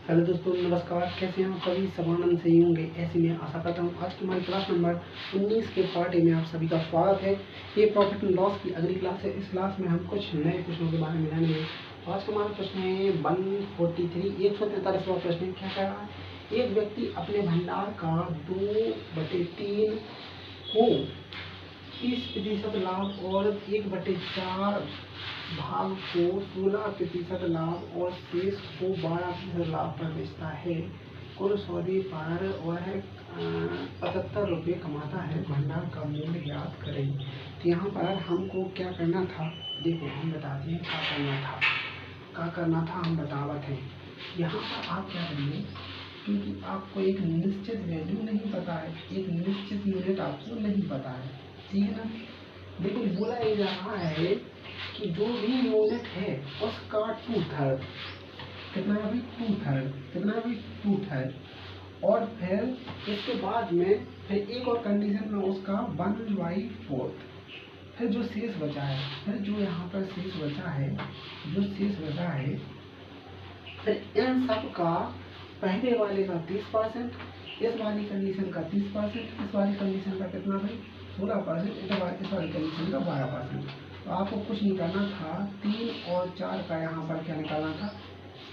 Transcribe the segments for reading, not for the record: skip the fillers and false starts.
Hello दोस्तों, नमस्कार। कैसे हैं आप सभी? सर्वानंद से ही होंगे ऐसी मैं आशा करता हूँ। आज की हमारी क्लास नंबर 19 के पार्ट ए में आप सभी का स्वागत है। ये प्रॉफिट एंड लॉस की अगली क्लास है। इस क्लास में हम कुछ नए प्रश्नों के बारे में जानेंगे। आज का हमारा प्रश्न है 143 143वां प्रश्न है। क्या कह रहा है? एक व्यक्ति अपने भंडार का 2/3 को 30% लाभ और 1/4 भाग को 16% लाभ और शेष को 12% लाभ पर बेचता है। कुल सौदे पर वह 75 रुपये कमाता है। भंडार का मूल्य ज्ञात करें। तो यहाँ पर हमको क्या करना था? देखो, हम बताते हैं क्या करना था हम बतावत हैं। यहाँ पर आप क्या करेंगे, क्योंकि आपको एक निश्चित वैल्यू नहीं पता है, एक निश्चित यूनिट आपको नहीं पता है, ठीक है ना। लेकिन बोला ये जा रहा है कि जो भी यूनिट है उसका 2/3 कितना भी 2/3 कितना भी 2/3 और फिर इसके बाद में फिर एक और कंडीशन में उसका 1/4। फिर जो शेष बचा है, फिर जो यहाँ पर शेष बचा है, फिर इन सब का पहले वाले का 30%, इस वाली कंडीशन का 30%, इस वाली कंडीशन का कितना भाई 16%, इस वाली कंडीशन का 12%। तो आपको कुछ निकालना था 3 और 4 का। यहाँ पर क्या निकालना था?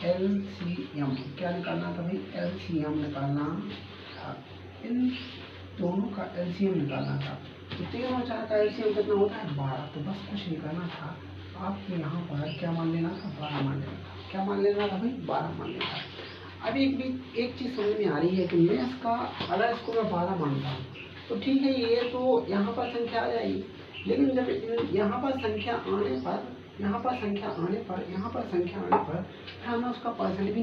LCM। क्या निकालना था भाई? LCM निकालना था। इन दोनों का LCM निकालना था। तो 3 और 4 का LCM कितना होता है? 12। तो बस कुछ निकालना था आपको। यहाँ पर क्या मान लेना था? 12 मान लेना था। क्या मान लेना था भाई? 12 मान लेना था। अब एक चीज़ समझ में आ रही है कि मैं इसका अगर इसको मैं 12 मानता हूँ तो ठीक है, ये तो यहाँ पर संख्या आ जाएगी। लेकिन जब यहाँ पर संख्या आने पर हमें उसका परसेंट भी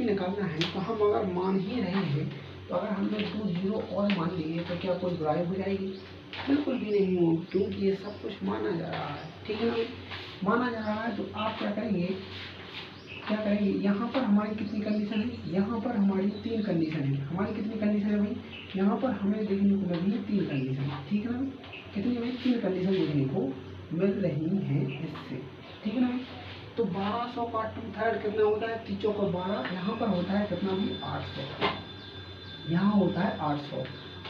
निकालना है। तो हम अगर मान ही रहे हैं तो अगर हमने 2 0 और मान लिए तो क्या कोई बुराई हो जाएगी? बिल्कुल भी नहीं होगी, क्योंकि ये सब कुछ माना जा रहा है, ठीक है ना। माना जा रहा है तो आप क्या करेंगे? यहाँ पर हमारी कितनी कंडीशन है? यहाँ पर हमारी 3 कंडीशन है। हमारी कितनी कंडीशन है भाई? यहाँ पर हमें देखने को मिल रही है 3 कंडीशन, ठीक है ना। कितनी भाई? 3 कंडीशन देखने को मिल रही है इससे, ठीक है ना। तो 1200 का 2/3 कितना होता है? 3 चौका 12। यहाँ पर होता है कितना भी? 800। यहाँ होता है 800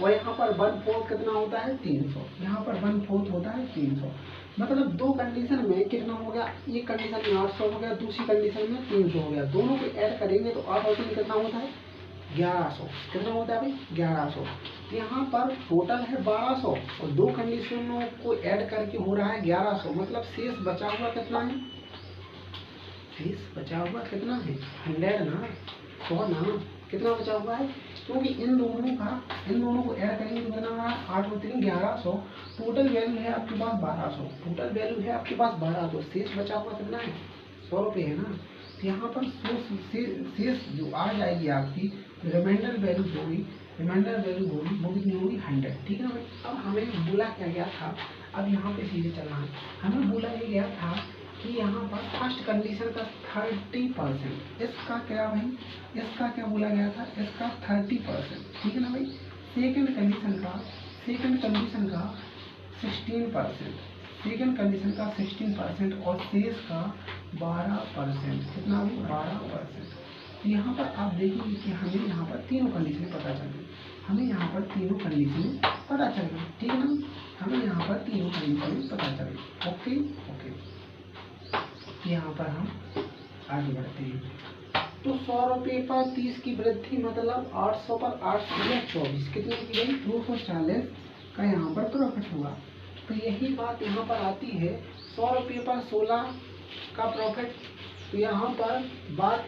और यहाँ पर 1/4 कितना होता है? 300। यहाँ पर 1/4 होता है 300। मतलब 2 कंडीशन में कितना हो गया? एक कंडीशन में 800 हो गया, दूसरी कंडीशन में 300 हो गया। दोनों को ऐड करेंगे तो 8 और 3 कितना होता है? 1100। कितना होता है भाई? 1100। तो यहाँ पर टोटल है 1200 और 2 कंडीशनों को ऐड करके हो रहा है 1100। मतलब शेष बचा हुआ कितना है? शेष बचा हुआ कितना है? 100 ना, 100 ना। कितना बचा हुआ है? क्योंकि इन दोनों को ऐड करेंगे तो कितना होगा? 8 और 3 1100। टोटल वैल्यू है आपके पास 1200। शेष बचा हुआ कितना है? 100 रुपये है ना। तो यहाँ पर शेष जो आ जाएगी आपकी रिमाइंडर वैल्यू होगी वो कितनी होगी? 100, ठीक है ना भाई। अब हमें बोला क्या गया था? अब यहाँ पे सीधे चलना है। हमें बोला ये गया था कि यहाँ पर फर्स्ट कंडीशन का 30%, इसका क्या भाई? इसका क्या बोला गया था? इसका 30%, ठीक है ना भाई। सेकंड कंडीशन का 16% और शेष का 12%। कितना भी? 12%। तो यहाँ पर आप देखेंगे कि हमें यहाँ पर तीनों कंडीशन पता चल गई। ठीक है ना। हमें यहाँ पर तीनों कंडीशन पता चल गई। ओके। यहाँ पर हम आगे बढ़ते हैं। तो 100 रुपये पर 30 की वृद्धि मतलब 800 पर 8 24 कितने की गई? 240 का यहाँ पर प्रॉफिट हुआ। तो यही बात यहाँ पर आती है। 100 रुपये पर 16 का प्रॉफिट। तो यहाँ पर बात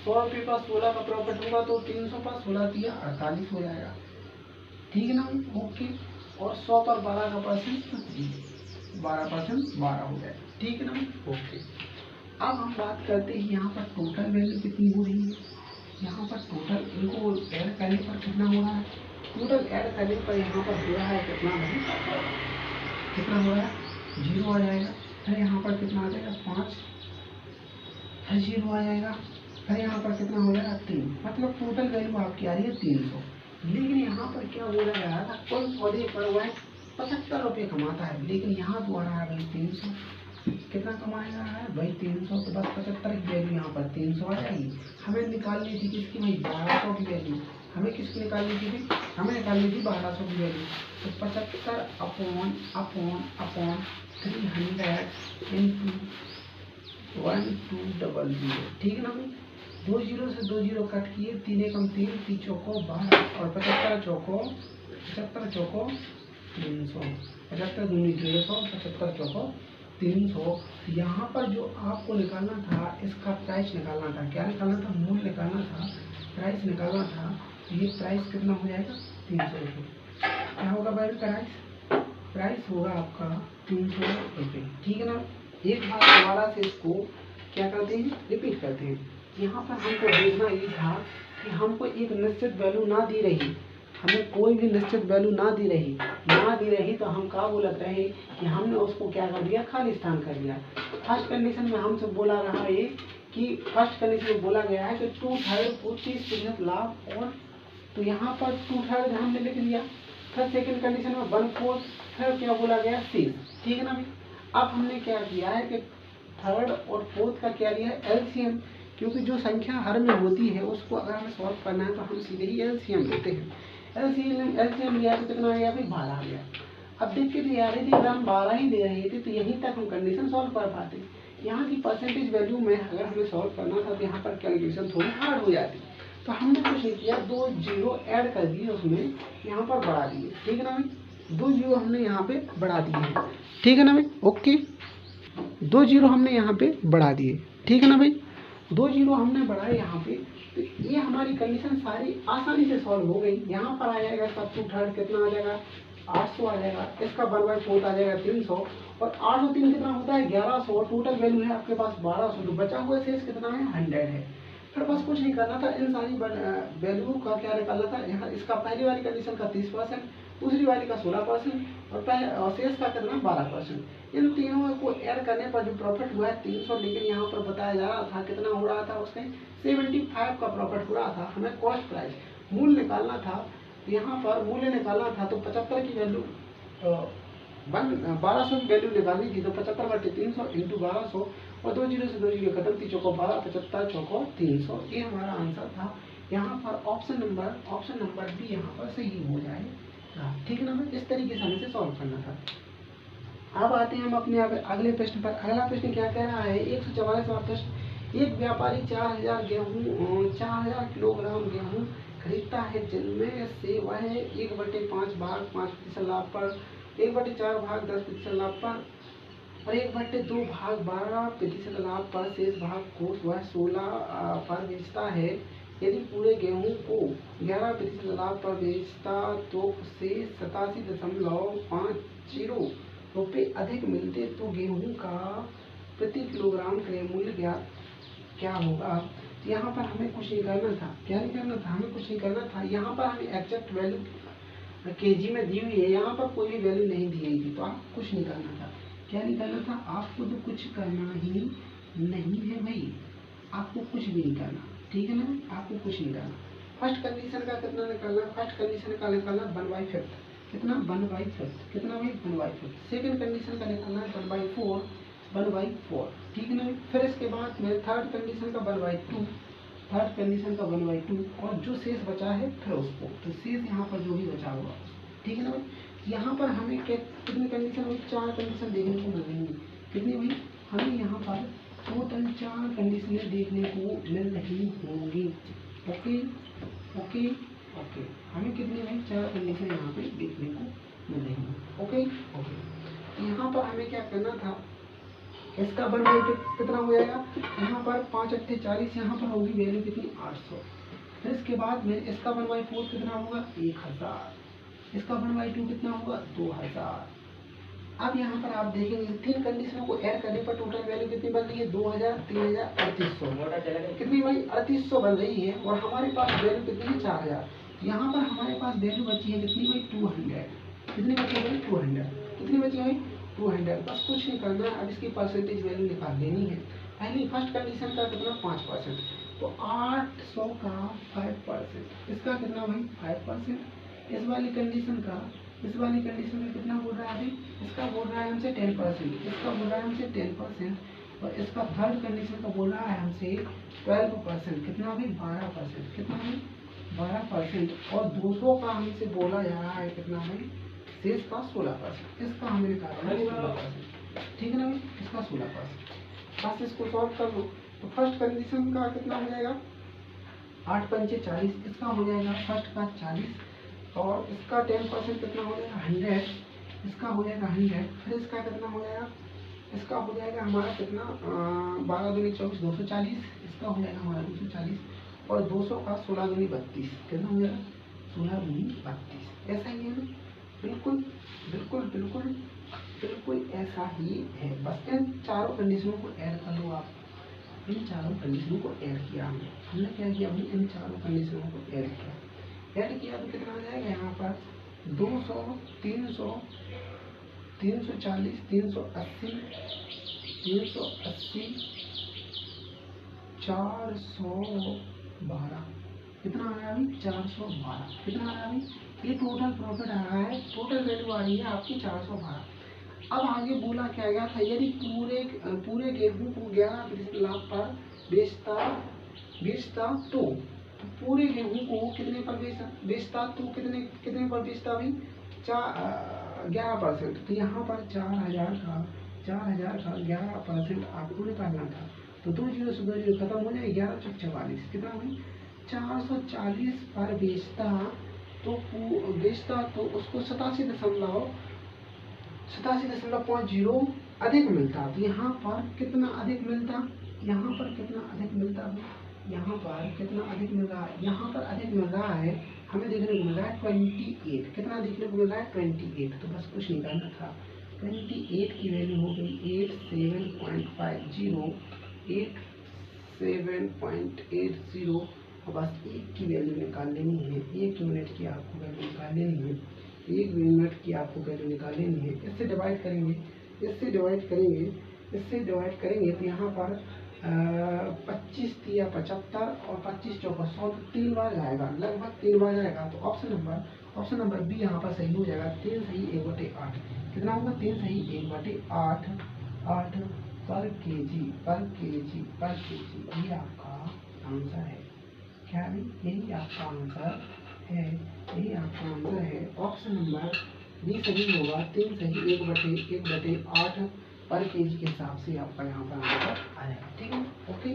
100 रुपये पर 16 का प्रॉफिट होगा तो 300 पर 16 दिया 48 हो जाएगा, ठीक है ना। ओके। और 100 पर 12 का परसेंट 12% 12 हो जाएगा, ठीक है ना। ओके। अब हम बात करते हैं यहाँ पर टोटल वैल्यू कितनी हो रही है। यहाँ पर टोटल इनको ऐड करने पर कितना हो रहा है? टोटल ऐड करने पर यहाँ पर हो रहा है कितना हो रहा है? 0 आ जाएगा। फिर यहाँ पर कितना आ जाएगा? 5। फिर 0 आ जाएगा। फिर यहाँ पर कितना हो जाएगा? 3। मतलब टोटल वैल्यू आपकी आ रही है 300। लेकिन यहाँ पर क्या बोला जा रहा था? कुल सौदे पर वह 75 रुपये कमाता है, लेकिन यहाँ तो आ रहा है भाई 300। कितना कमाएगा है भाई 300, तो बस 75 की वैल्यू यहाँ पर 300 आ जाएगी। हमें निकालनी थी किसकी भाई 1200 की वैल्यू, हमें किसकी निकालनी थी भाई, हमें निकालनी थी 1200 की वैल्यू। तो 75 अपॉन 300 इंटू 1200, ठीक है ना भाई। 2 जीरो से 2 जीरो कट किए, 3 एकम 3, 3 चौको 12 और 75 चौको 300, 75 दूनी 150, 75 चौको 300। यहाँ पर जो आपको निकालना था इसका प्राइस निकालना था, क्या निकालना था, मूल्य निकालना था, प्राइस निकालना था। ये प्राइस कितना हो जाएगा 300 रुपये। क्या होगा भाई प्राइस होगा आपका 300 रुपये, ठीक है ना। एक बार दोबारा से इसको क्या करते हैं, रिपीट करते हैं। यहाँ पर हमको देखना ये था कि हमको एक निश्चित वैल्यू ना दी रही, हमें कोई भी निश्चित वैल्यू ना दी रही तो हम क्या बोलते रहे कि हमने उसको क्या कर दिया, खाली स्थान कर दिया। फर्स्ट कंडीशन में हमसे बोला रहा है कि फर्स्ट कंडीशन में बोला गया है कि 2/3 को 30% लाभ, और तो यहाँ पर 2/3 हमने लिख लिया। फिर सेकंड कंडीशन में 1/4, फिर क्या बोला गया शेष, ठीक है ना भाई। अब हमने क्या किया है कि थर्ड और फोर्थ का क्या लिया है एलसीएम, क्योंकि जो संख्या हर में होती है उसको अगर हमें सॉल्व करना है तो हम सीधे ही एलसीएम लेते हैं। एलसीएम लिया तो कितना आ गया भाई 12 आ गया। अब देखिए तो यार यदि अगर हम 12 ही दे रहे थे तो यहीं तक हम कंडीशन सॉल्व कर पाते। यहाँ की परसेंटेज वैल्यू में अगर हमें सॉल्व करना था तो यहाँ पर कैलकुलेशन थोड़ी हार्ड हो जाती, तो हमने कुछ नहीं किया, 2 जीरो ऐड कर दिए उसमें, यहाँ पर बढ़ा दिए, ठीक है ना भाई। 2 जीरो हमने यहाँ पे बढ़ा दिए हैं, ठीक है ना भाई, ओके। 2 जीरो हमने यहाँ पे बढ़ा दिए, ठीक है ना भाई। 2 जीरो हमने बढ़ाए यहाँ पे, तो ये हमारी कंडीशन सारी आसानी से सॉल्व हो गई। यहाँ पर आ जाएगा इसका 2/3 कितना आ जाएगा 800 आ जाएगा, इसका 1/4 आ जाएगा 300, और 803 कितना होता है 1100, टोटल वैल्यू है आपके पास 1200, तो बचा हुआ शेष कितना है 100 है। फिर बस कुछ नहीं करना था, इन सारी वैल्यू का क्या निकालना था। यहाँ इसका पहली वाली कंडीशन का 30%, दूसरी वाली का 16%, और शेष का कितना 12%। इन तीनों को ऐड करने पर जो प्रॉफिट हुआ है 300, लेकिन यहाँ पर बताया जा रहा था कितना हो रहा था, उसके 75 का प्रॉफिट हो रहा था। हमें कॉस्ट प्राइस मूल्य निकालना था, यहाँ पर मूल्य निकालना था तो 75 की वैल्यू 1200 की वैल्यू निकालनी थी, तो 75/300 इंटू 1200, और 2 जीरो से 2 जीरो खत्म, 3 चौको 12, 75 चौको 300, ये हमारा आंसर था। यहाँ पर ऑप्शन नंबर बी यहाँ पर सही हो जाएगा, ठीक है ना। इस तरीके से हमें से सॉल्व करना था। अब आते हैं हम अपने अगले प्रश्न पर। अगला प्रश्न क्या कह रहा है, 144वां प्रश्न। एक व्यापारी 4000 किलोग्राम गेहूँ खरीदता है, जिनमें से वह 1/5 भाग 5% लाभ पर, 1/4 भाग 10% लाभ पर, और 1/2 भाग 12% लाभ पर, शेष भाग को वह 16 पर बेचता है। यदि पूरे गेहूं को 11% लाभ पर बेचता तो उसे 87.50 रुपये अधिक मिलते, तो गेहूं का प्रति किलोग्राम क्रय मूल्य क्या होगा। तो यहाँ पर हमें कुछ नहीं करना था, क्या नहीं करना था, हमें कुछ नहीं करना था। यहाँ पर हमें एग्जैक्ट वैल्यू केजी में दी हुई है, यहाँ पर कोई भी वैल्यू नहीं दी गई थी, तो आप कुछ नहीं करना था। क्या नहीं करना था, आपको तो कुछ करना ही नहीं है भाई, आपको कुछ भी नहीं करना, ठीक है ना, आपको कुछ नहीं करना। फर्स्ट कंडीशन का कितना निकालना, फर्स्ट कंडीशन का निकालना 1/5, कितना 1/5, कितना भाई 1/5। सेकंड कंडीशन का निकालना 1/4, 1/4, ठीक है ना। फिर इसके बाद में थर्ड कंडीशन का 1/2, थर्ड कंडीशन का 1/2, और जो शेष बचा है फिर उसको, तो शेष यहाँ पर जो भी बचा हुआ, ठीक है ना भाई। यहाँ पर हमें कितनी कंडीशन हुई, 4 कंडीशन देखने को मिलेंगी। कितनी भाई, हमें यहाँ पर टोटल 4 कंडीशनें देखने को मिल रही होंगी, ओके ओके ओके। हमें कितनी भाई 4 कंडीशन यहाँ पे देखने को मिल रही हैं, ओके ओके। यहाँ पर हमें क्या करना था, इसका 1/5 कितना हो जाएगा, यहाँ पर 5 8 40, यहाँ पर होगी वैल्यू कितनी 800। फिर इसके बाद में इसका 1/4 कितना होगा 1000, इसका 1/2 कितना होगा 2000। अब यहाँ पर आप देखेंगे 3 कंडीशनों को ऐड करने पर टोटल वैल्यू कितनी बन रही है 2000, 3000, 3800, कितनी भाई 3800 बन रही है, और हमारे पास वैल्यू कितनी है 4000। यहाँ पर हमारे पास वैल्यू बची है कितनी भाई 200, कितनी बची है भाई 200, कितनी बची है भाई 200। बस कुछ नहीं करना है, अब इसकी परसेंटेज वैल्यू निकाल देनी है। पहली फर्स्ट कंडीशन का कितना 5%, तो 800 का 5%, इसका कितना भाई 5%, इस वाली कंडीशन का इस वाली कंडीशन में कितना बोल रहा है अभी, इसका बोल रहा है हमसे 10%, इसका बोल रहा है हमसे 10%, और इसका थर्ड कंडीशन का बोल रहा है हमसे 12%, कितना अभी 12%, कितना अभी 12%, और दूसरों का हमसे बोला जा रहा है कितना अभी शेष का 16%, इसका हमें निकालना है 16%, ठीक है ना भाई, इसका 16%। बस इसको सॉल्व कर लो। तो फर्स्ट कंडीशन का कितना हो जाएगा 8 पंचे 40, इसका हो जाएगा फर्स्ट का 40, और इसका 10% कितना हो जाएगा 100, इसका हो जाएगा 100, फिर इसका कितना हो जाएगा, इसका हो जाएगा हमारा कितना 12 दूनी 24 240, इसका हो जाएगा हमारा 240, और 200 का 16 दूनी 32, कितना हो जाएगा 16 दूनी 32। ऐसा ही है बिल्कुल बिल्कुल बिल्कुल बिल्कुल ऐसा ही है। बस इन चारों कंडीशनों को ऐड कर लो आप, इन चारों कंडीशनों को ऐड किया हमने क्या किया, हमने इन चारों कंडीशनों को ऐड किया तो कितना आ जाएगा यहाँ पर 200 300 340 380 412, कितना आ रहा है अभी 412, कितना आ रहा है अभी, ये टोटल प्रॉफिट आ रहा है, टोटल वैल्यू आ रही है आपकी 412। अब आगे बोला क्या गया था, यदि पूरे गेहूं को 11% लाभ पर बेचता तो पूरे गेहूं को कितने पर बेचता तो कितने पर बेचता भाई 11%। तो यहाँ पर 4000 का 11% आपको निकालना था, तो 2 जीरो से 2 जीरो खत्म हो जाए, 11 चौक 44, कितना भाई 440 पर बेचता तो उसको 87.50 अधिक मिलता। तो यहाँ पर कितना अधिक मिलता, यहाँ पर कितना अधिक मिलता है, यहाँ पर कितना अधिक मिल रहा है, यहाँ पर अधिक मिल रहा है हमें देखने को मिल रहा है 28, कितना देखने को मिल रहा है 28। तो बस कुछ निकालना था, 28 की वैल्यू हो गई 87.80, और बस 1 की वैल्यू निकाल लेनी है, 1 यूनिट की आपको वैल्यू निकाल लेनी है, 1 यूनिट की आपको वैल्यू निकाल लेनी है। इससे डिवाइड करेंगे तो यहाँ पर 25 या 75 और 25 चौका 100, 3 बार जाएगा, लगभग 3 बार जाएगा। तो ऑप्शन नंबर बी यहाँ पर सही हो जाएगा, 3 सही 1/8, कितना होगा 3 सही 1/8 पर केजी, ये आपका आंसर है। क्या है यही आपका आंसर है, ऑप्शन नंबर बी सही होगा, 3 सही 1/8 पर केजी के हिसाब से आपका यहाँ पर आंसर आएगा, ठीक है ओके।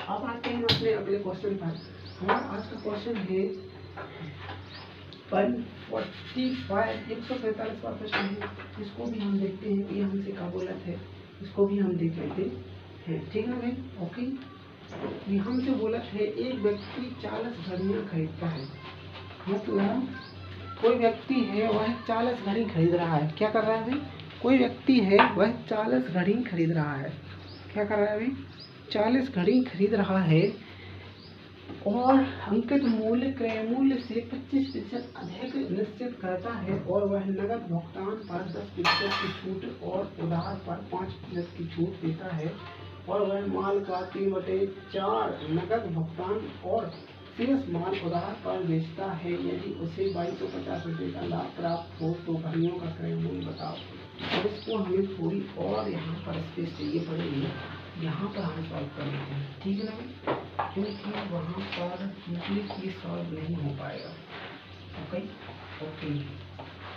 अब आते हैं अपने अगले क्वेश्चन पर। हमारा आज का क्वेश्चन है 145 का क्वेश्चन है, इसको भी हम देखते हैं कि हमसे क्या बोला है, इसको भी हम देख लेते हैं, ठीक है भाई ओके। हमसे बोला है एक व्यक्ति 40 घड़ियाँ खरीदता है, मतलब कोई व्यक्ति है वह 40 घड़ी खरीद रहा है, क्या कर रहा है भाई, कोई व्यक्ति है वह 40 घड़ी खरीद रहा है, क्या कर रहा है भाई 40 घड़ी खरीद रहा है, और अंकित मूल्य क्रय मूल्य से 25% अधिक निश्चित करता है, और वह नगद भुगतान पर 10% की छूट और उधार पर 5% की छूट देता है, और वह माल का 3/4 नगद भुगतान और शेष माल उधार पर बेचता है। यदि उसे 2250 रुपये का लाभ प्राप्त हो तो घड़ियों का क्रय मूल्य बताओ। और इसको हमें थोड़ी और यहाँ पर स्पेस चाहिए पड़ेगी, यहाँ पर हम सॉल्व कर लेते हैं, ठीक है ना, क्योंकि वहाँ पर कंप्लीटली सॉल्व नहीं हो पाएगा, ओके।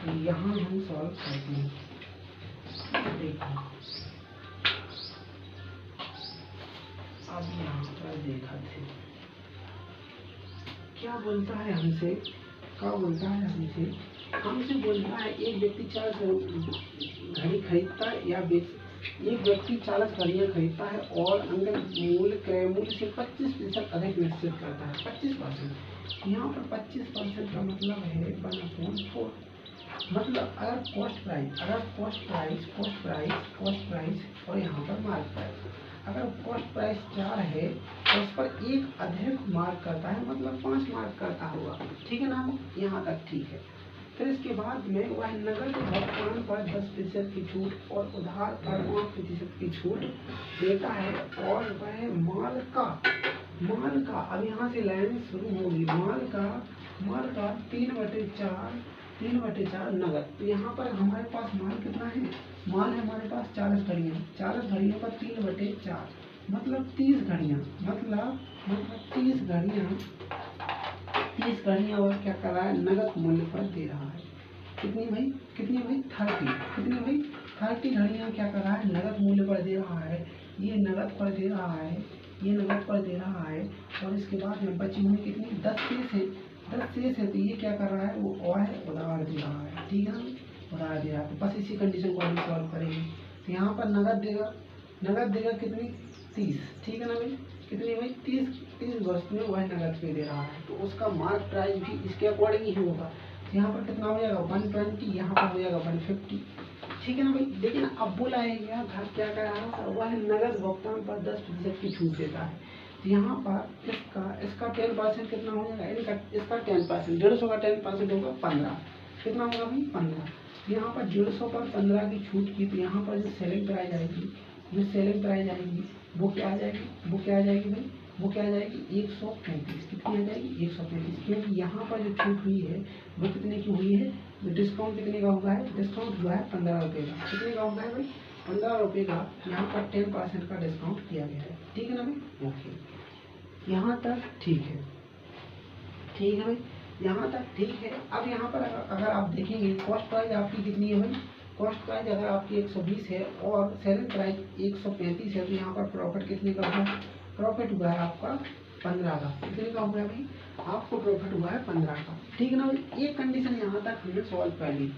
तो यहाँ हम सॉल्व करते हैं, देखो अब यहाँ पर देखा थे क्या बोलता है हमसे, हमसे बोलता है एक व्यक्ति 40 घड़ी खरीदता है या एक व्यक्ति 40 घड़ियाँ खरीदता है और अंकित मूल्य क्रय मूल्य से 25% अधिक निश्चित करता है, 25%। यहाँ पर 25% का मतलब है 1/4, मतलब अगर कॉस्ट प्राइस और यहाँ पर मार्क प्राइस, अगर कॉस्ट प्राइस 4 है तो उस पर 1 अधिक मार्क करता है, मतलब 5 मार्क करता होगा, ठीक है ना, यहाँ तक ठीक है। फिर इसके बाद में वह नगद भुगतान पर 10% की छूट और उधार पर 5% की छूट देता है, और वह माल का अब यहाँ से लाइन शुरू होगी, माल का 3/4 3/4 नगद। तो यहाँ पर हमारे पास माल कितना है, माल है हमारे पास 40 घड़ियाँ, 40 घड़ियों का 3/4 मतलब 30 घड़ियाँ, मतलब 30 घड़ियाँ, 30 घड़ियाँ और क्या कर रहा है, नगद मूल्य पर दे रहा है। कितनी भाई 30, कितनी भाई 30 घड़ियाँ क्या कर रहा है, नगद मूल्य पर दे रहा है। ये नगद पर दे रहा है, ये नगद पर दे रहा है। और इसके बाद में बची हुई कितनी 10 शेष है, 10 शेष है। तो ये क्या कर रहा है, वो और है उधार दे रहा है, ठीक है ना, उधार दे रहा है। तो बस इसी कंडीशन को हम सॉल्व करेंगे। तो यहाँ पर नगद देगा कितनी 30, ठीक है ना भाई, कितनी भाई 30 वस्तुएं वह नगद पे दे रहा है। तो उसका मार्क प्राइस भी इसके अकॉर्डिंग ही होगा। यहाँ पर कितना हो जाएगा 120, यहाँ पर हो जाएगा 150, ठीक है ना भाई। लेकिन अब बोला है घर क्या कर रहा था, वह नगद भुगतान पर 10% की छूट देता है। तो यहाँ पर इसका 10% कितना हो जाएगा, इसका 10%, 150 का 10% होगा 15, कितना होगा भाई 15। यहाँ पर 150 पर 15 की छूट की। तो यहाँ पर जो सेलिंग प्राइस आएगी, वो क्या आ जाएगी भाई, वो क्या आ जाएगी 135, कितनी आ जाएगी 135, क्योंकि यहाँ पर जो छूट हुई है वो कितने की हुई है, डिस्काउंट कितने का हुआ है, डिस्काउंट हुआ है 15 रुपये का, कितने का हुआ है भाई 15 रुपये का। यहाँ पर 10% का डिस्काउंट किया गया है, ठीक है ना भाई, ओके यहाँ तक ठीक है भाई, यहाँ तक ठीक है। अब यहाँ पर अगर आप देखेंगे कॉस्ट प्राइस आपकी कितनी है भाई, कॉस्ट प्राइस अगर आपकी 120 है और सेलिंग प्राइस 135 है। तो यहाँ पर प्रॉफिट कितने का हुआ, प्रॉफिट हुआ है आपका 15 का, कितने का हुआ है भाई, आपको प्रॉफिट हुआ है 15 का, ठीक है ना भाई। ये कंडीशन यहाँ तक हमने सॉल्व कर ली।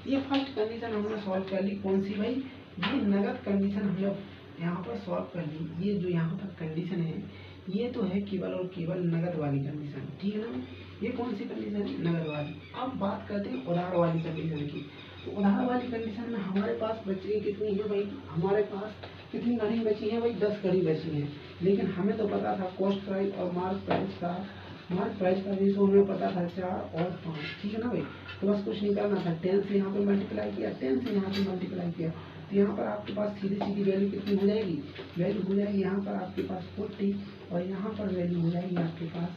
ये फर्स्ट कंडीशन हमने सॉल्व कर ली, कौन सी भाई, ये नगद कंडीशन हमने यहाँ पर सॉल्व कर ली। ये जो यहाँ पर कंडीशन है ये तो है केवल और केवल नगद वाली कंडीशन, ठीक है ना। ये कौन सी कंडीशन है, नगद वाली। अब बात करते हैं उधार वाली कंडीशन की। तो उधार वाली कंडीशन में हमारे पास बची कितनी है भाई, हमारे पास कितनी घड़ी बची है भाई, 10 घड़ी बची है। लेकिन हमें तो पता था कॉस्ट प्राइस और मार्क प्राइस का रेशो हमें पता था 4 और 5, ठीक है ना भाई। तो बस कुछ नहीं करना था, 10 से यहाँ पे मल्टीप्लाई किया, 10 से यहाँ पे मल्टीप्लाई किया। तो यहाँ पर आपके पास सीधी वैल्यू कितनी हो जाएगी, वैल्यू हो जाएगी यहाँ पर आपके पास 40 और यहाँ पर वैल्यू हो जाएगी आपके पास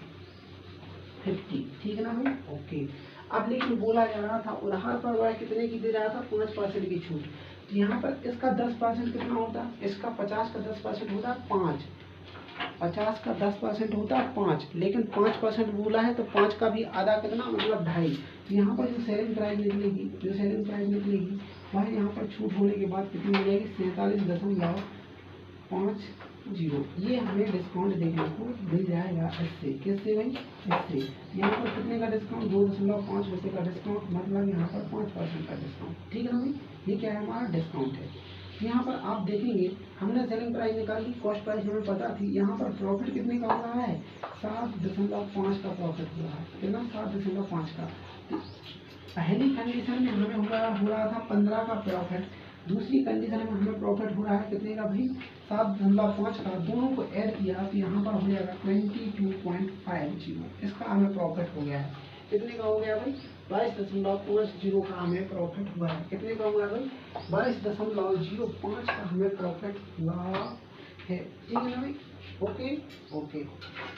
50, ठीक है ना भाई, ओके। अब लेकिन बोला जा रहा था उधार पर वह कितने की दे रहा था, 5% की छूट। तो यहाँ पर इसका 10% कितना होता है, इसका 50 का 10% होता है 5, 50 का 10% होता है 5, लेकिन 5% बोला है तो 5 का भी आधा कितना मतलब 2.5। यहाँ पर जो सेलिंग प्राइस निकलेगी वह यहाँ पर छूट होने के बाद कितनी हो जाएगी 47.50। ये हमें डिस्काउंट देखने को मिल जाएगा इससे, किससे भाई, इससे। यहाँ पर कितने का डिस्काउंट, 2.5 रुपये का डिस्काउंट, मतलब यहाँ पर 5% का डिस्काउंट, ठीक है ना भाई। ये क्या है, हमारा डिस्काउंट है। यहाँ पर आप देखेंगे हमने सेलिंग प्राइस निकाली, कॉस्ट प्राइस हमें पता थी। यहाँ पर प्रॉफिट कितने का हो रहा है, 7.5 का प्रॉफिट हो रहा है, कितना 7.5 का। पहली कंडीशन में हमें हो रहा था 15 का प्रॉफिट, दूसरी कंडीशन में हमें प्रॉफिट हो रहा है कितने का भाई, 7.5 का। दोनों को ऐड किया तो यहाँ पर हो जाएगा 22.50, इसका हमें प्रॉफिट हो गया है। कितने का हो गया भाई, 22.50 का हमें प्रॉफिट हुआ है। कितने का हुआ भाई, 22.05 का हमें प्रॉफिट हुआ है, ठीक है ना भाई, ओके।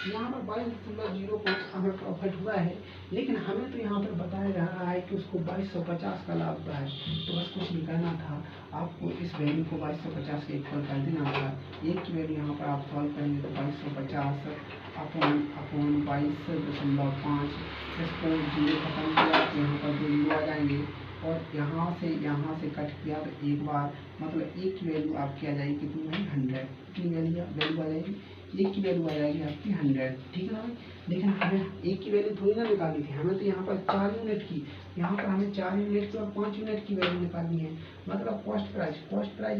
यहाँ पर 22.05 का हमें प्रॉफिट हुआ है, लेकिन हमें तो यहाँ पर बताया जा रहा है कि उसको 2250 का लाभ हुआ है। तो बस कुछ नहीं करना था, आपको इस वैल्यू को 2250 के इक्वल कर देना था। एक की वैल्यू यहाँ पर आप सॉल्व करेंगे तो 2250 अपॉन 22.5, इसको 0 खत्म किया तो यहाँ पर 2 जीरो आ जाएंगे, और यहाँ से कट किया तो एक बार, मतलब एक की वैल्यू आपकी आ जाएगी कितनी भाई 100, कितनी वैल्यू आ जाएगी, एक की वैल्यू आ जाएगी आपकी 100, ठीक है ना भाई। लेकिन हमें एक की वैल्यू थोड़ी ना निकालनी थी, हमें तो यहाँ पर 4 यूनिट की, यहाँ पर हमें 4 यूनिट की और 5 यूनिट की वैल्यू निकालनी है। मतलब कॉस्ट प्राइस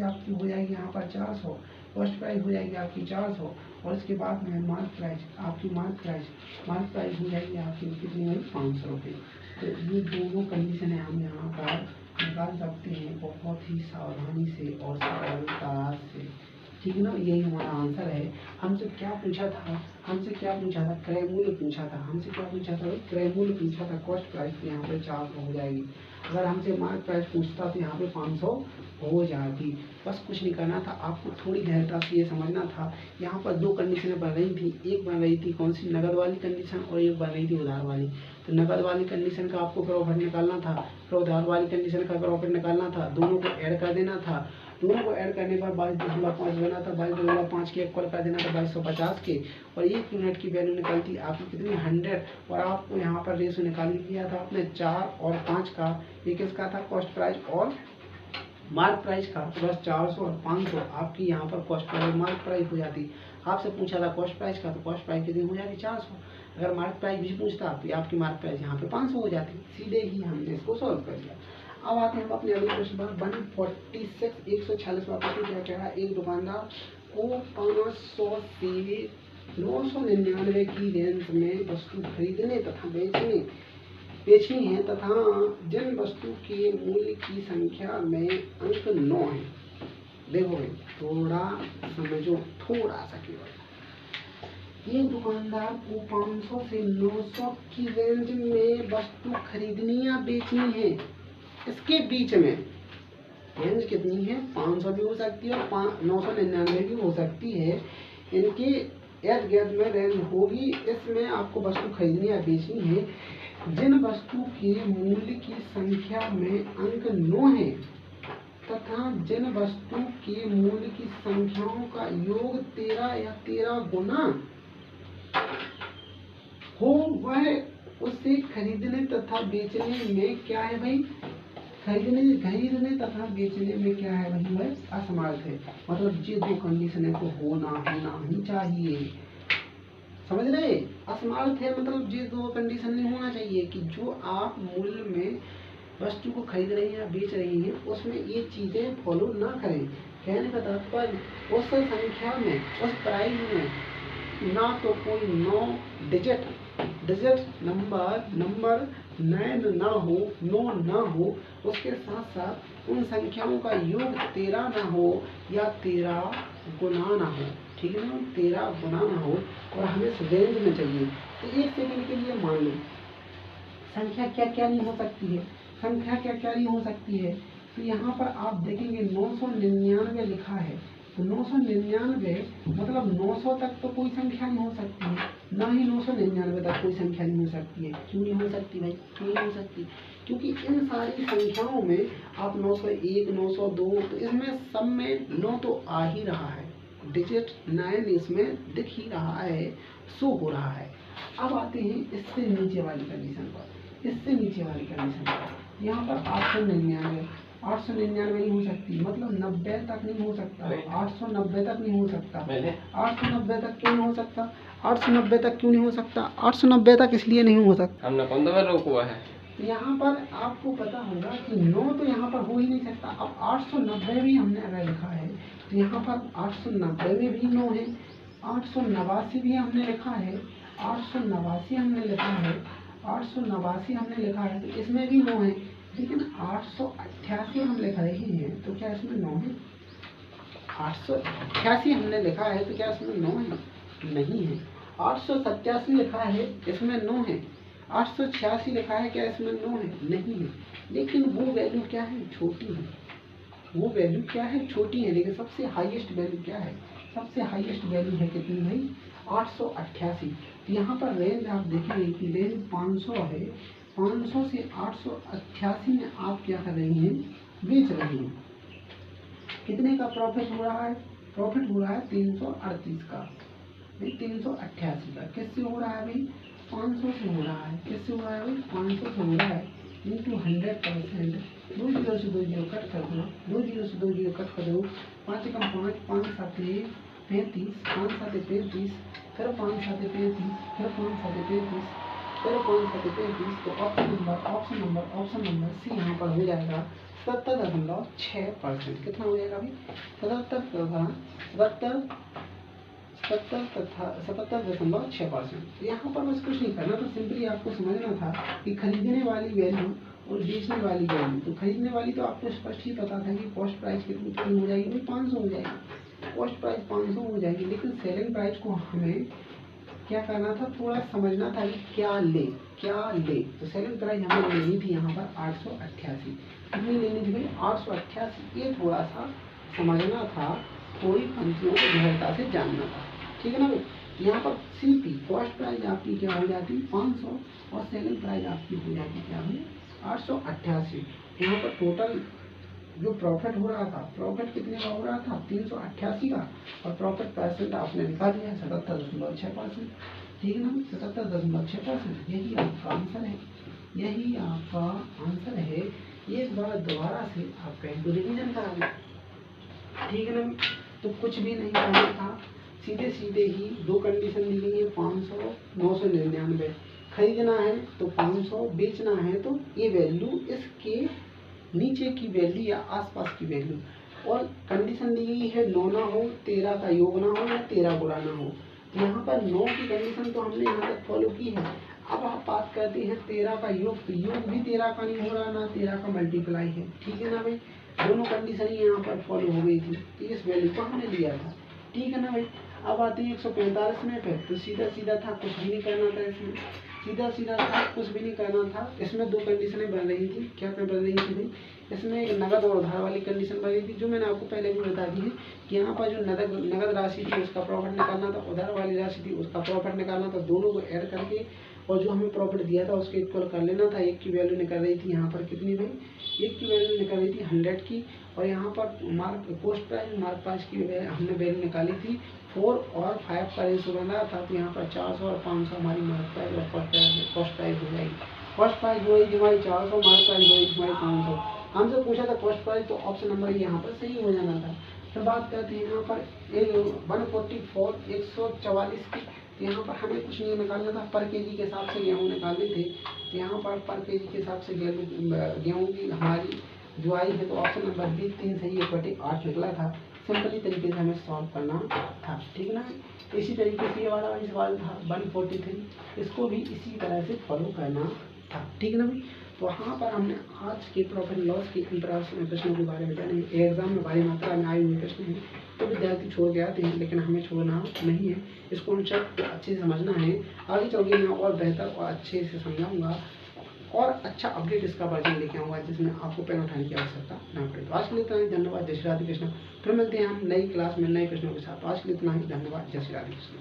आपकी हो जाएगी यहाँ पर 400, कॉस्ट प्राइस हो जाएगी आपकी 400, और इसके बाद में मार्क प्राइस हो जाएगी आपकी कितनी है 500 रुपये। तो ये दोनों कंडीशन है हम यहाँ पर निकाल सकते हैं बहुत ही सावधानी से और सरलता से, ठीक है ना। यही हमारा आंसर है। हमसे क्या पूछा था, क्रय मूल्य पूछा था, क्रय मूल्य पूछा था। कॉस्ट प्राइस यहाँ पे 400 हो जाएगी। अगर हमसे मार्क प्राइस पूछता तो यहाँ पे 500 हो जाती। बस कुछ नहीं करना था, आपको थोड़ी गहरता से ये समझना था। यहाँ पर दो कंडीशनें बन रही थी, एक बन रही थी कौन सी, नगद वाली कंडीशन, और एक बन रही थी उधार वाली। तो नगद वाली कंडीशन का आपको प्रॉफिट निकालना था, फिर उधार वाली कंडीशन का प्रॉफिट निकालना था, दोनों को ऐड कर देना था। दोनों को ऐड करने पर 22.5 बना था, 22.5 के इक्वल कर देना था 2250 के, और 1 यूनिट की वैल्यू निकलती आपकी कितनी, 100। और आपको यहाँ पर रेशो निकाल दिया था आपने 4 और 5 का। ये किसका था, कॉस्ट प्राइस और मार्क प्राइस का। तो बस 400 और 500 आपकी यहाँ पर कॉस्ट प्राइस और मार्क प्राइस हो जाती। आपसे पूछा था कॉस्ट प्राइस का, तो कॉस्ट प्राइस कितनी हो जाती, 400। अगर मार्क प्राइस भी पूछता तो आपकी मार्क प्राइस यहाँ पे 500 हो जाती। सीधे ही हमने इसको सॉल्व कर दिया। अब आते हैं हम अपने अगले प्रश्न पर 146 146 वापस क्या कह रहा है, एक दुकानदार को 500 से 999 की रेंज में वस्तु खरीदने तथा बेचनी है तथा जिन वस्तु के मूल्य की संख्या में अंक 9 है। देखो भाई थोड़ा समझो, थोड़ा सा केवल, एक दुकानदार को 500 से 900 की रेंज में वस्तु खरीदनी या बेचनी है। इसके बीच में रेंज कितनी है, 500 भी हो सकती है और 999 भी हो सकती है। इनके इर्द गिर्द में रेंज होगी। इसमें आपको वस्तु खरीदनी या बेचनी है। जिन वस्तु के मूल्य की संख्या में अंक 9 है तथा जिन वस्तु के मूल्य की संख्याओं का योग 13 या 13 गुना हो, वह उसे खरीदने तथा बेचने में क्या है भाई, खरीदने तथा बेचने में क्या है भाई, वह असमर्थ है। मतलब ये दो कंडीशन को होना ही चाहिए। समझ रहे, असमर्थ है मतलब ये दो कंडीशन नहीं होना चाहिए कि जो आप मूल्य में वस्तु को खरीद रही हैं या बेच रही हैं उसमें ये चीजें फॉलो ना करें। कहने का तात्पर्य उस संख्या में, उस प्राइस में ना तो कोई 9 डिजिट नंबर 9 ना हो, 9 ना हो, उसके साथ साथ उन संख्याओं का योग 13 ना हो या 13 गुना ना हो। ठीक है ना, 13 गुना ना हो और हमें रेंज में चाहिए। तो एक सेकंड के लिए मान लो संख्या क्या क्या नहीं हो सकती है, संख्या क्या क्या नहीं हो सकती है। तो यहाँ पर आप देखेंगे 999 लिखा है, तो 999 मतलब 900 तक तो कोई संख्या नहीं हो सकती है, ना ही 999 तक कोई संख्या नहीं हो सकती है। क्यों नहीं हो सकती भाई, क्यों नहीं हो सकती, क्योंकि इन सारी संख्याओं में आप 901 902 तो इसमें सब में 9 तो आ ही रहा है, डिजिट 9 इसमें दिख ही रहा है, शो हो रहा है। अब आते हैं इससे नीचे वाली कंडीशन पर, इससे नीचे वाली कंडीशन पर यहाँ पर 899 नहीं हो सकती, मतलब 90 तक नहीं हो सकता, 890 तक नहीं हो सकता। 890 तक क्यों नहीं हो सकता, 890 तक क्यों नहीं हो सकता, 890 तक इसलिए नहीं हो सकता, हमने 15 रोका हुआ है। यहाँ पर आपको पता होगा कि 9 तो यहाँ पर हो ही नहीं सकता। अब 890 भी हमने अगर लिखा है तो यहाँ पर 890 में भी 9 है, 889 भी हमने लिखा है, 889 हमने लिखा है, 889 हमने लिखा है, तो इसमें भी 9 है। लेकिन 888 हम लिख रहे हैं तो क्या इसमें 9 है, 888 हमने लिखा है तो क्या इसमें 9 है, नहीं है। 887 लिखा है, इसमें 9 है। 886 लिखा है, क्या इसमें 9 है, नहीं है। लेकिन वो वैल्यू क्या है, छोटी है, वो वैल्यू क्या है, छोटी है। लेकिन सबसे हाईएस्ट वैल्यू क्या है, सबसे हाईएस्ट वैल्यू है कितनी भाई, 888। यहाँ पर रेंज आप देखेंगे कि रेंज 500 है, 500 से 888 में आप क्या कर रही हैं, बेच रही हैं। कितने का प्रॉफिट हो रहा है, प्रॉफिट हो रहा है 338 का, 388 का। किससे हो रहा है भाई, 500 से हो रहा है। किससे हो रहा है भाई, 500 से हो रहा है इंटू 100%। 2 जीरो से 2 जीरो कट कर दो, 2 जीरो से 2 जीरो कट कर दो, 5 एकम 5, 5 साते 35, 5 साते 35, फिर 5 साते 35, फिर 5 साते 35, फिर 5 साते 35। तो ऑप्शन नंबर सी यहाँ पर हो जाएगा 70.6%। कितना हो जाएगा भाई, 77.6%। यहाँ पर बस कुछ नहीं करना, तो सिंपली आपको समझना था कि खरीदने वाली वैल्यू और बेचने वाली वैल्यू। तो खरीदने वाली तो आपको स्पष्ट ही पता था कि कॉस्ट प्राइस कितनी हो जाएगी भाई, 500 हो जाएगी, कॉस्ट प्राइस 500 हो जाएगी। लेकिन सेलिंग प्राइस को हमें क्या करना था, थोड़ा समझना था कि क्या ले। तो सेलिंग प्राइस हमें लेनी थी यहाँ पर 888। कितनी लेनी थी भाई, 888। ये थोड़ा सा समझना था, थोड़ी पंक्तियों को गहरता से जानना था, ठीक है ना भाई। यहाँ पर सीपी कॉस्ट प्राइस आपकी क्या हो जाती है 500 और सेलिंग प्राइस आपकी हो जाती क्या भाई 888। यहाँ पर टोटल जो प्रॉफिट हो रहा था, प्रॉफिट कितने का हो रहा था 388 का, और प्रॉफिट परसेंट आपने निकाल दिया 77.6%, ठीक है ना 77.6%। यही आपका आंसर है, यही आपका आंसर है। एक बार दोबारा से आप कहीं को रिविजन करा दें, ठीक है ना। तो कुछ भी नहीं करना था, सीधे ही दो कंडीशन दी गई है 500 999। खरीदना है तो 500, बेचना है तो ये वैल्यू, इसके नीचे की वैल्यू या आसपास की वैल्यू। और कंडीशन दी गई है 9 ना हो, 13 का योग ना हो या 13 बुरा ना हो। तो यहाँ पर 9 की कंडीशन तो हमने यहाँ तक फॉलो की है। अब आप बात करते हैं 13 का योग, तो योग भी 13 का नहीं हो रहा, ना 13 का मल्टीप्लाई है, ठीक है ना भाई। दोनों कंडीशन ही यहाँ पर फॉलो हो गई थी, तो इस वैल्यू को हमने लिया था, ठीक है ना भाई। अब आते हैं 145 में पे, तो सीधा था, कुछ भी नहीं करना था इसमें, सीधा था, कुछ भी नहीं करना था। इसमें दो कंडीशनें बन रही थी, क्या बन रही थी भाई, इसमें एक नगद और उधार वाली कंडीशन बन रही थी, जो मैंने आपको पहले भी बता दी है कि यहाँ पर जो नगद राशि थी उसका प्रॉफिट निकालना था, उधार वाली राशि थी उसका प्रॉफिट निकालना था, दोनों को ऐड करके और जो हमें प्रॉफिट दिया था उसके इक्वल कर लेना था। एक की वैल्यू निकल रही थी यहाँ पर कितनी भाई, एक की वैल्यू निकल रही थी 100 की, और यहाँ पर mark post price mark price की हमने वैल्यू निकाली थी 4 और 5 का रेशो बन रहा था। तो यहाँ पर 400 और 500 हमारी मार्क प्राइस और कॉस्ट प्राइस हो जाएगी। कॉस्ट प्राइस हो गई हमारी 400, मार्क प्राइस हो गई हमारी 500। हमसे पूछा था कॉस्ट प्राइस, तो ऑप्शन नंबर यहाँ पर सही हो जाना था। फिर बात करते हैं यहाँ पर 144 144 की, तो यहाँ पर हमें कुछ नहीं निकालना था, पर केजी के हिसाब से गेहूँ निकालने थे। तो यहाँ पर केजी के हिसाब से गेहूँ की हमारी जो आई है, तो ऑप्शन नंबर बी 3 सही 1/8 निकला था। सिंपली तरीके से हमें सॉल्व करना था, ठीक है ना। इसी तरीके से ये वाला सवाल था 143, इसको भी इसी तरह से फॉलो करना था, ठीक है ना भाई। तो यहाँ पर हमने आज के प्रॉफिट लॉस के इन प्रश्नों के बारे में जाने। एग्जाम में भारी मात्रा में आए हुए प्रश्न हैं, तो विद्यार्थी छोड़ के आते हैं, लेकिन हमें छोड़ना नहीं है, इसको अच्छे से समझना है। आगे चल के मैं और बेहतर और अच्छे से समझाऊंगा और अच्छा अपडेट इसका वर्जन लेके आऊँगा, जिसमें आपको पेन उठाने की आवश्यकता ना पड़े। तो आज के लिए इतना ही, धन्यवाद, जय श्री राधे कृष्ण। फिर मिलते हैं हम नई क्लास में नए प्रश्नों के साथ। तो आज के लिए इतना ही, धन्यवाद, जय श्री राधे कृष्ण।